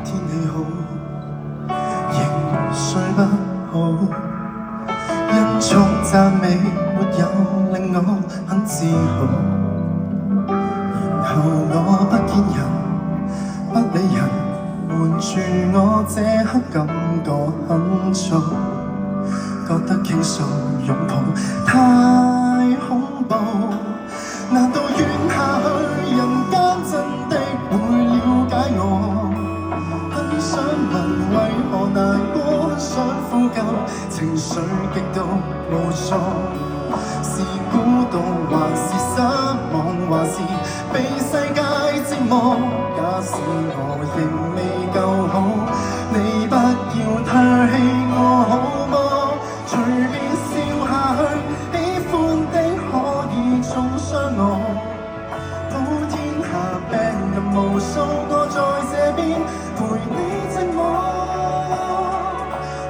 天氣好，仍睡不好，因種讚美沒有令我很自豪。然後我不見人，不理人，瞞住我這刻感覺很糟，覺得傾訴擁抱太恐怖。難道怨下去，人間真的會了解我？很想問為何難過，想呼救，情緒極度無助。是孤獨還是失望，還是被世界折磨？假使我仍未夠好，你不要唾棄我好嗎？隨便笑下去，喜歡的可以中傷我。到天下病人無數個在這邊陪你寂寞，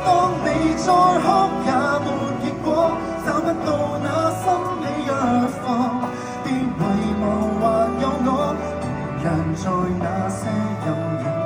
當你再哭也沒結果，找不到那心理藥方，別遺忘還有我，仍然在那些陰影。